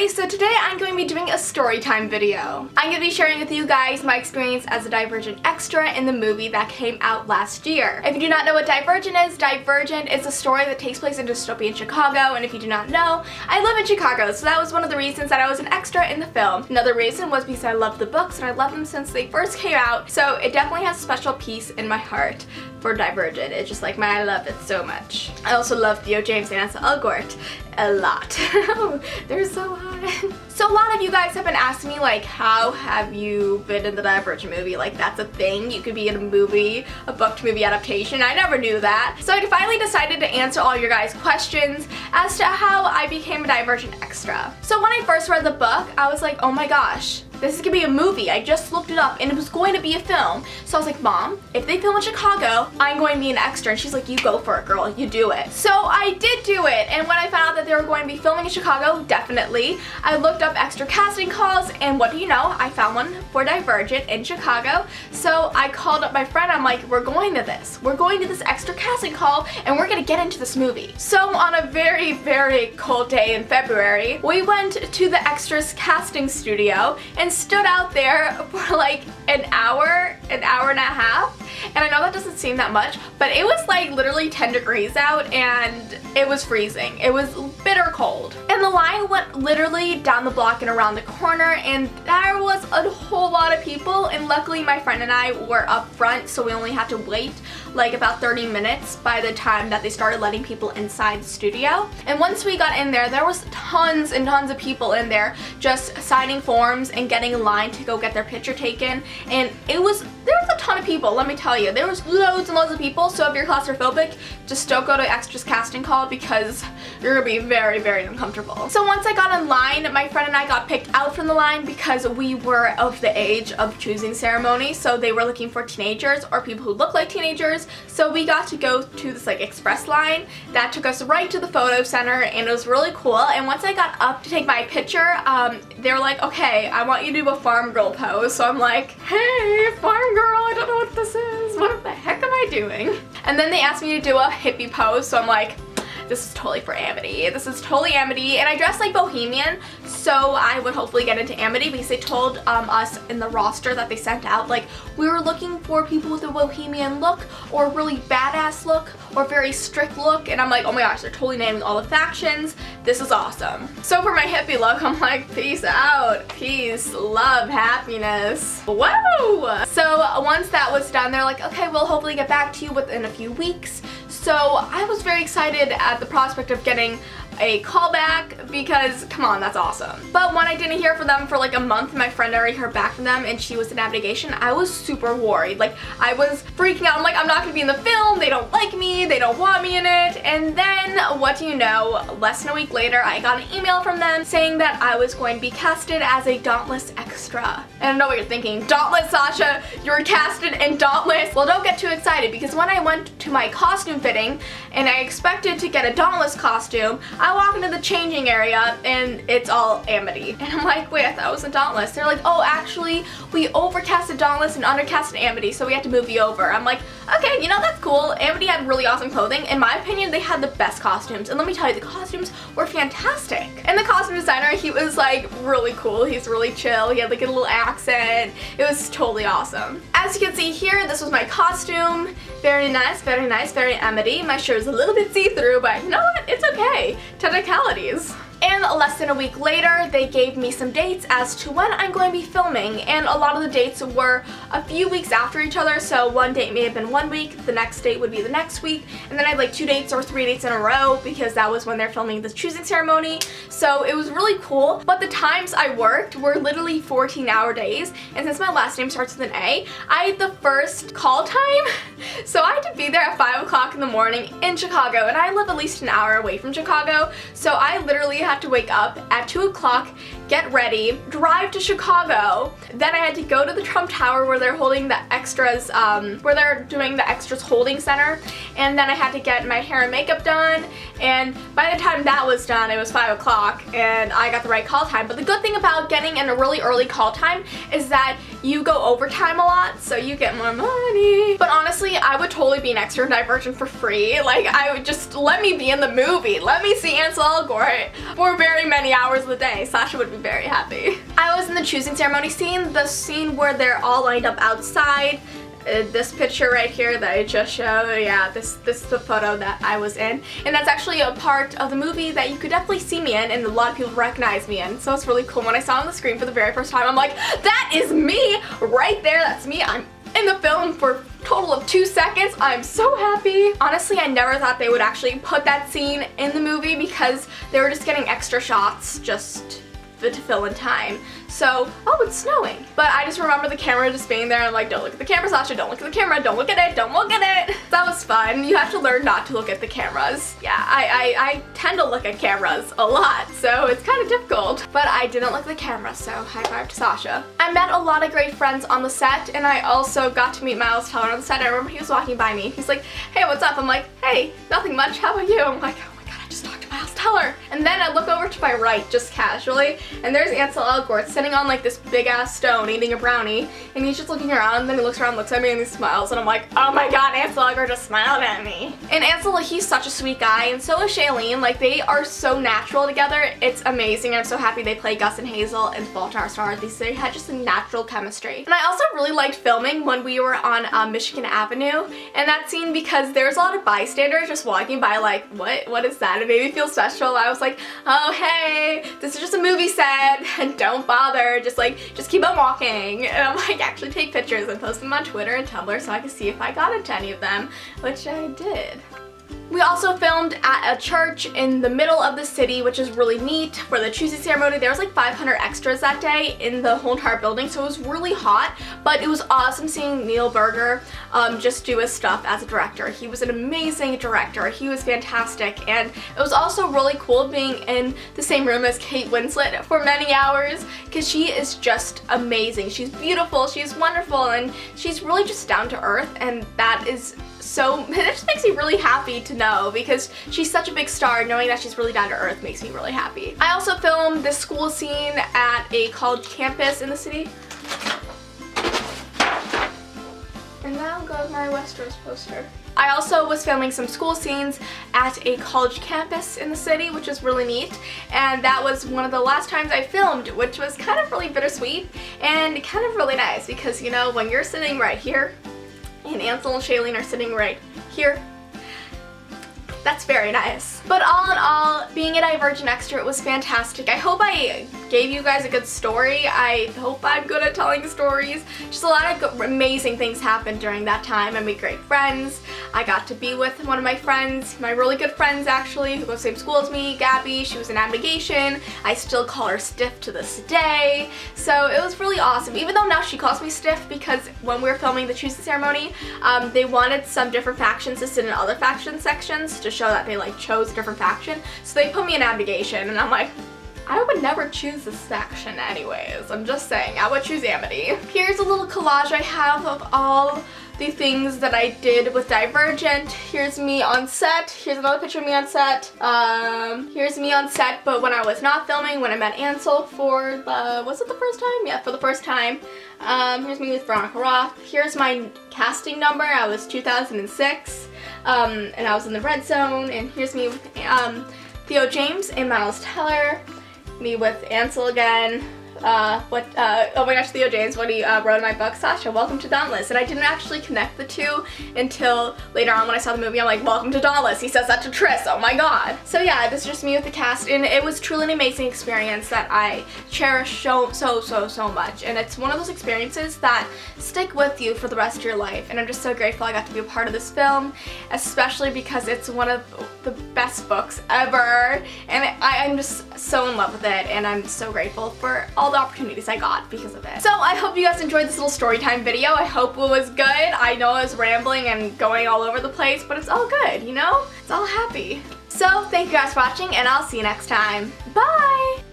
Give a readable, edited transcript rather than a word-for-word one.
Hi, so today I'm going to be doing a story time video. I'm going to be sharing with you guys my experience as a Divergent extra in the movie that came out last year. If you do not know what Divergent is a story that takes place in dystopian Chicago, and if you do not know, I live in Chicago, so that was one of the reasons that I was an extra in the film. Another reason was because I love the books and I love them since they first came out, so it definitely has a special piece in my heart for Divergent. It's just like, I love it so much. I also love Theo James and Sasha Alsberg a lot. They're so hot. So a lot of you guys have been asking me, like, how have you been in the Divergent movie? Like, that's a thing. You could be in a movie, a book to movie adaptation. I never knew that. So I finally decided to answer all your guys' questions as to how I became a Divergent extra. So when I first read the book, I was like, oh my gosh, this is gonna be a movie. I just looked it up and it was going to be a film. So I was like, Mom, if they film in Chicago, I'm going to be an extra. And she's like, you go for it, girl, you do it. So I did do it, and when I found out that they were going to be filming in Chicago, definitely, I looked up extra casting calls, and what do you know, I found one for Divergent in Chicago. So I called up my friend, I'm like, we're going to this. We're going to this extra casting call, and we're gonna get into this movie. So on a very, very cold day in February, we went to the extras casting studio and stood out there for like an hour and a half. And I know that doesn't seem that much, but it was like literally 10 degrees out and it was freezing. It was bitter cold. And the line went literally down the block and around the corner, and there was a whole lot of people, and luckily my friend and I were up front, so we only had to wait like about 30 minutes by the time that they started letting people inside the studio. And once we got in there, there was tons and tons of people in there just signing forms and getting in line to go get their picture taken. And there was a ton of people, let me tell you. There was loads and loads of people, so if you're claustrophobic, just don't go to extras casting call because you're gonna be very, very uncomfortable. So once I got in line, my friend and I got picked out from the line because we were of the age of choosing ceremony, so they were looking for teenagers or people who look like teenagers. So we got to go to this like express line that took us right to the photo center, and it was really cool. And once I got up to take my picture, they were like, okay, I want you to do a farm girl pose. So I'm like, hey, farm girl, I don't know what this is. What the heck am I doing? And then they asked me to do a hippie pose, so I'm like, this is totally for Amity. This is totally Amity. And I dressed like bohemian, so I would hopefully get into Amity, because they told us in the roster that they sent out, like, we were looking for people with a bohemian look or really badass look or very strict look. And I'm like, oh my gosh, they're totally naming all the factions. This is awesome. So for my hippie look, I'm like, peace out. Peace, love, happiness. Whoa! So once that was done, they're like, okay, we'll hopefully get back to you within a few weeks. So I was very excited at the prospect of getting a callback because, come on, that's awesome. But when I didn't hear from them for like a month, my friend already heard back from them and she was in navigation, I was super worried. Like, I was freaking out. I'm like, I'm not gonna be in the film, they don't like me, they don't want me in it. And then, what do you know, less than a week later, I got an email from them saying that I was going to be casted as a Dauntless extra. And I know what you're thinking, Dauntless, Sasha, you were casted in Dauntless. Well, don't get too excited, because when I went to my costume fitting and I expected to get a Dauntless costume, I walk into the changing area and it's all Amity. And I'm like, wait, I thought it was a Dauntless. They're like, oh, actually, we overcasted Dauntless and undercasted Amity, so we had to move you over. I'm like, okay, you know, that's cool. Amity had really awesome clothing. In my opinion, they had the best costumes. And let me tell you, the costumes were fantastic. And the costume designer, he was like really cool. He's really chill. He had like a little accent. It was totally awesome. As you can see here, this was my costume. Very nice, very nice, very Amity. My shirt is a little bit see-through, but you know what? It's okay. Technicalities. And less than a week later, they gave me some dates as to when I'm going to be filming, and a lot of the dates were a few weeks after each other, so one date may have been 1 week, the next date would be the next week, and then I had like 2 dates or 3 dates in a row because that was when they're filming the choosing ceremony, so it was really cool. But the times I worked were literally 14-hour days, and since my last name starts with an A, I had the first call time, so I had to be there at 5 o'clock in the morning in Chicago, and I live at least an hour away from Chicago, so I literally had to wake up at 2 o'clock, get ready, drive to Chicago. Then I had to go to the Trump Tower where they're holding the extras, where they're doing the extras holding center. And then I had to get my hair and makeup done. And by the time that was done, it was 5 o'clock and I got the right call time. But the good thing about getting in a really early call time is that you go overtime a lot, so you get more money. But honestly, I would totally be an extra in Divergent for free. Like, I would just, let me be in the movie. Let me see Ansel Elgort for very many hours of the day. Sasha would be very happy. I was in the choosing ceremony scene, the scene where they're all lined up outside. This picture right here that I just showed, yeah, this is the photo that I was in. And that's actually a part of the movie that you could definitely see me in and a lot of people recognize me in. So it's really cool. When I saw it on the screen for the very first time, I'm like, that is me right there, that's me. I'm in the film for a total of 2 seconds. I'm so happy. Honestly, I never thought they would actually put that scene in the movie because they were just getting extra shots just to fill in time. So, oh, it's snowing. But I just remember the camera just being there and I'm like, don't look at the camera, Sasha, don't look at the camera, don't look at it, don't look at it. That was fun. You have to learn not to look at the cameras. Yeah, I tend to look at cameras a lot, so it's kind of difficult. But I didn't look at the camera, so high five to Sasha. I met a lot of great friends on the set, and I also got to meet Miles Teller on the set. I remember he was walking by me. He's like, hey, what's up? I'm like, hey, nothing much, how about you? I'm like, I just talked to Miles Teller. And then I look over to my right, just casually, and there's Ansel Elgort sitting on like this big ass stone eating a brownie, and he's just looking around, and then he looks around, looks at me, and he smiles, and I'm like, oh my god, Ansel Elgort just smiled at me. And Ansel, like, he's such a sweet guy, and so is Shailene. Like, they are so natural together. It's amazing. I'm so happy they play Gus and Hazel in Fault in Our Stars. They had just a natural chemistry. And I also really liked filming when we were on Michigan Avenue, and that scene, because there's a lot of bystanders just walking by like, what is that? It made me feel special. I was like, oh hey, this is just a movie set and don't bother, just keep on walking. And I'm like, actually take pictures and post them on Twitter and Tumblr so I can see if I got into any of them, which I did. We also filmed at a church in the middle of the city, which is really neat. For the choosing ceremony, there was like 500 extras that day in the whole entire building, so it was really hot, but it was awesome seeing Neil Berger just do his stuff as a director. He was an amazing director. He was fantastic, and it was also really cool being in the same room as Kate Winslet for many hours, because she is just amazing. She's beautiful, she's wonderful, and she's really just down to earth, and that is so, it just makes me really happy to know, because she's such a big star. Knowing that she's really down to earth makes me really happy. I also filmed this school scene at a college campus in the city. And now goes my Westeros poster. I also was filming some school scenes at a college campus in the city, which is really neat. And that was one of the last times I filmed, which was kind of really bittersweet and kind of really nice, because, you know, when you're sitting right here, and Ansel and Shailene are sitting right here, that's very nice. But all in all, being a Divergent extra, it was fantastic. I hope I gave you guys a good story. I hope I'm good at telling stories. Just a lot of amazing things happened during that time. I made great friends. I got to be with one of my friends, my really good friends actually, who go to the same school as me, Gabby. She was in navigation. I still call her Stiff to this day. So it was really awesome, even though now she calls me Stiff, because when we were filming the choosing ceremony, they wanted some different factions to sit in other faction sections to show that they like chose a different faction. So they put me in navigation, and I'm like, I would never choose this faction anyways. I'm just saying, I would choose Amity. Here's a little collage I have of all the things that I did with Divergent. Here's me on set. Here's another picture of me on set. Here's me on set, but when I was not filming, when I met Ansel for the, was it the first time? Yeah, for the first time. Here's me with Veronica Roth. Here's my casting number. I was 2006, and I was in the red zone. And here's me with Theo James and Miles Teller. Me with Ansel again. Oh my gosh, Theo James, when he wrote in my book, Sasha, welcome to Dauntless. And I didn't actually connect the two until later on when I saw the movie. I'm like, welcome to Dauntless. He says that to Triss, oh my god. So yeah, this is just me with the cast, and it was truly an amazing experience that I cherish so much. And it's one of those experiences that stick with you for the rest of your life. And I'm just so grateful I got to be a part of this film, especially because it's one of the best books ever. And I'm just so in love with it, and I'm so grateful for all the opportunities I got because of it. So I hope you guys enjoyed this little story time video. I hope it was good. I know I was rambling and going all over the place, but it's all good, you know? It's all happy. So thank you guys for watching, and I'll see you next time. Bye!